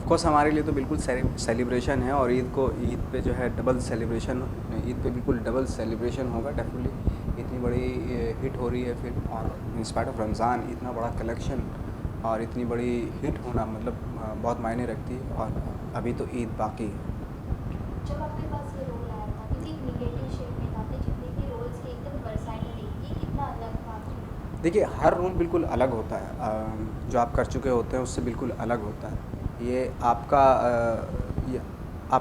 Of course हमारे लिए तो बिल्कुल सेलिब्रेशन है, और ईद पे जो है डबल सेलिब्रेशन, ईद पे बिल्कुल डबल सेलिब्रेशन होगा डेफिनेटली। इतनी बड़ी हिट हो रही है फिल्म, और इंस्पाइट ऑफ रमज़ान इतना बड़ा कलेक्शन और इतनी बड़ी हिट होना मतलब बहुत मायने रखती है। और अभी तो ईद बाकी है। जब आपके पास ये रोल आया था, किसी निगेटिव शेड में था, तो जितने भी रोल्स थे एकदम वर्सटाइल, ये कितना अलग था आपके लिए? देखिए, हर रोल बिल्कुल अलग होता है, जो आप कर चुके होते हैं उससे बिल्कुल अलग होता है। ये आपका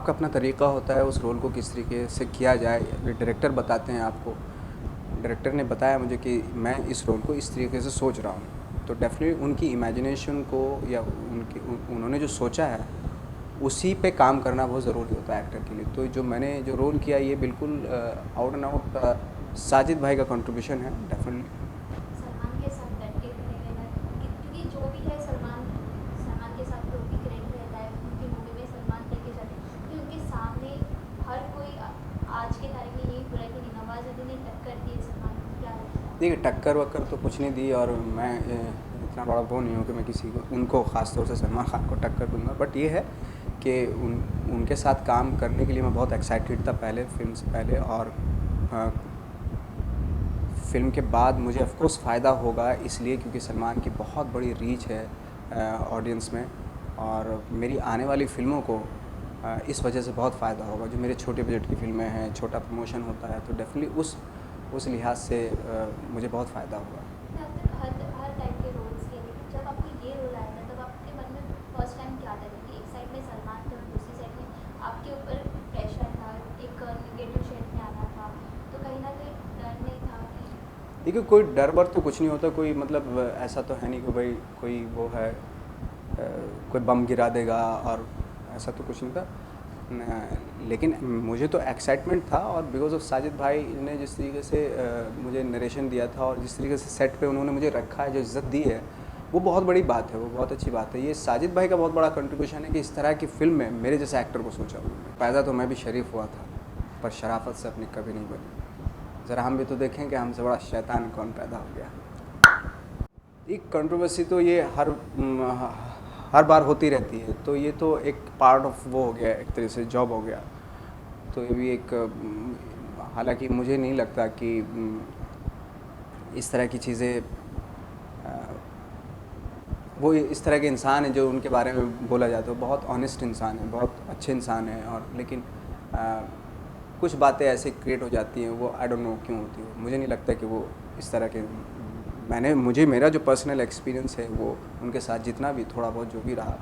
अपना तरीक़ा होता है उस रोल को किस तरीके से किया जाए। ये डायरेक्टर बताते हैं आपको। डायरेक्टर ने बताया मुझे कि मैं इस रोल को इस तरीके से सोच रहा हूँ, तो डेफिनेटली उनकी इमेजिनेशन को या उन्होंने जो सोचा है उसी पे काम करना बहुत ज़रूरी होता है एक्टर के लिए। तो जो मैंने जो रोल किया ये बिल्कुल आउट एंड आउट साजिद भाई का कंट्रीब्यूशन है डेफिनेटली। सलमान के साथ डट के खड़े रहना, क्योंकि जो भी है सलमान सलमान के साथ जो भी क्रेडिट रहता है उनकी मूवी में सलमान लेके जाते हैं, क्योंकि उनके सामने हर कोई आज के तारीख में यही बोला कि नवाजुद्दीन ने टक्कर दी है सलमान को, क्या लगता है? देखिए, टक्कर वक्कर तो कुछ नहीं दी, और मैं इतना बड़ा वो नहीं हूँ कि मैं किसी को उनको ख़ास तौर से सलमान खान को टक्कर दूंगा। बट ये है कि उनके साथ काम करने के लिए मैं बहुत एक्साइटेड था पहले, फिल्म से पहले। और फिल्म के बाद मुझे ऑफ कोर्स फ़ायदा होगा इसलिए क्योंकि सलमान की बहुत बड़ी रीच है ऑडियंस में, और मेरी आने वाली फ़िल्मों को इस वजह से बहुत फ़ायदा होगा। जो मेरे छोटे बजट की फ़िल्में हैं, छोटा प्रमोशन होता है, तो डेफिनेटली उस लिहाज से मुझे बहुत फ़ायदा होगा। आपने अब तक हर हर टाइप के रोल्स किए, लेकिन जब आपको ये रोल आया था तब आपके मन में फर्स्ट टाइम क्या था? क्योंकि एक साइड में सलमान थे और दूसरी साइड में आपके ऊपर प्रेशर था, एक निगेटिव शेड में आना था, तो कहीं ना कहीं डर नहीं था कि? देखिए, कोई डर वर तो कुछ नहीं होता, कोई मतलब ऐसा तो है नहीं कि भाई कोई वो है कोई बम गिरा देगा, और ऐसा तो कुछ नहीं था। लेकिन मुझे तो एक्साइटमेंट था, और बिकॉज ऑफ साजिद भाई ने जिस तरीके से मुझे नरेशन दिया था और जिस तरीके से सेट पे उन्होंने मुझे रखा है, जो इज़्ज़त दी है, वो बहुत बड़ी बात है, वो बहुत अच्छी बात है। ये साजिद भाई का बहुत बड़ा कंट्रीब्यूशन है कि इस तरह की फ़िल्म में मेरे जैसे एक्टर को सोचा उन्होंने। पैदा तो मैं भी शरीफ हुआ था, पर शराफत से अपनी कभी नहीं बनी। ज़रा हम भी तो देखें कि हमसे बड़ा शैतान कौन पैदा हो गया। एक कंट्रोवर्सी तो ये हर बार होती रहती है, तो ये तो एक पार्ट ऑफ वो हो गया, एक तरह से जॉब हो गया। तो ये भी एक हालांकि मुझे नहीं लगता कि इस तरह की चीज़ें वो इस तरह के इंसान हैं जो उनके बारे में बोला जाता है, बहुत ऑनेस्ट इंसान है, बहुत अच्छे इंसान है। और लेकिन कुछ बातें ऐसे क्रिएट हो जाती हैं, वो आई डोंट नो क्यों होती है। मुझे नहीं लगता कि वो इस तरह के मेरा जो पर्सनल एक्सपीरियंस है वो उनके साथ जितना भी थोड़ा बहुत जो भी रहा,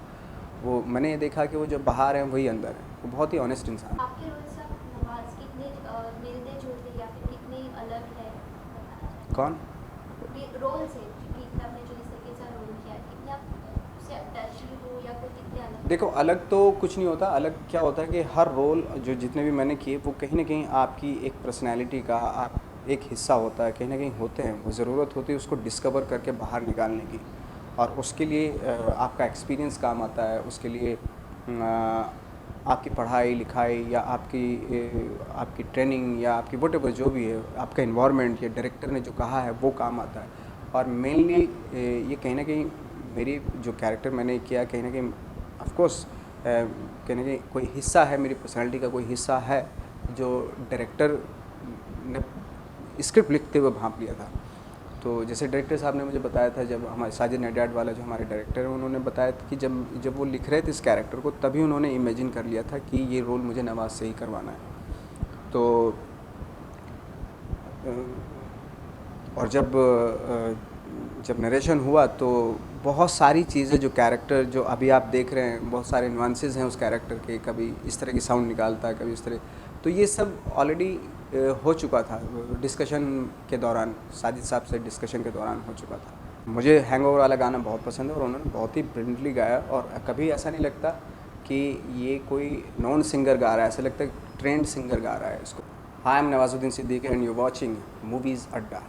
वो मैंने ये देखा कि वो जो बाहर हैं वही अंदर है। वो बहुत ही ऑनेस्ट इंसान है। आपके रोल से आप नवाज कितने मिलते जुलते या फिर कितने अलग है, बताना चाहेंगे? कौन? रोल से, क्योंकि आपने जो इस तरीके से रोल किया, कितने आप उससे अटैच्ड हो या फिर कितने अलग देखो, है? अलग तो कुछ नहीं होता। अलग क्या होता है कि हर रोल जो जितने भी मैंने किए वो कहीं ना कहीं आपकी एक पर्सनैलिटी का आप एक हिस्सा होता है, कहीं ना कहीं होते हैं। वो ज़रूरत होती है उसको डिस्कवर करके बाहर निकालने की, और उसके लिए आपका एक्सपीरियंस काम आता है। उसके लिए आपकी पढ़ाई लिखाई या आपकी ट्रेनिंग या आपकी वट जो भी है, आपका इन्वायरमेंट या डायरेक्टर ने जो कहा है वो काम आता है। और मेनली ये कहीं ना कहीं मेरी जो कैरेक्टर मैंने किया, कहीं ना कहीं ऑफ कोर्स कहीं ना कहीं कोई हिस्सा है, मेरी पर्सनालिटी का कोई हिस्सा है जो डायरेक्टर ने स्क्रिप्ट लिखते हुए भांप लिया था। तो जैसे डायरेक्टर साहब ने मुझे बताया था, जब हमारे साजिद नडियाड वाला जो हमारे डायरेक्टर हैं, उन्होंने बताया था कि जब वो लिख रहे थे इस कैरेक्टर को, तभी उन्होंने इमेजिन कर लिया था कि ये रोल मुझे नवाज से ही करवाना है। तो और जब नरेशन हुआ तो बहुत सारी चीज़ें, जो कैरेक्टर जो अभी आप देख रहे हैं, बहुत सारे नुआंसेस हैं उस कैरेक्टर के। कभी इस तरह की साउंड निकालता है, कभी इस तरह। तो ये सब ऑलरेडी हो चुका था डिस्कशन के दौरान, साजिद साहब से डिस्कशन के दौरान हो चुका था। मुझे हैंगओवर वाला गाना बहुत पसंद है, और उन्होंने बहुत ही ब्रिलियंटली गाया। और कभी ऐसा नहीं लगता कि ये कोई नॉन सिंगर गा रहा है, ऐसा लगता है ट्रेंड सिंगर गा रहा है इसको। I am Nawazuddin Siddiqui and you watching movies अड्डा।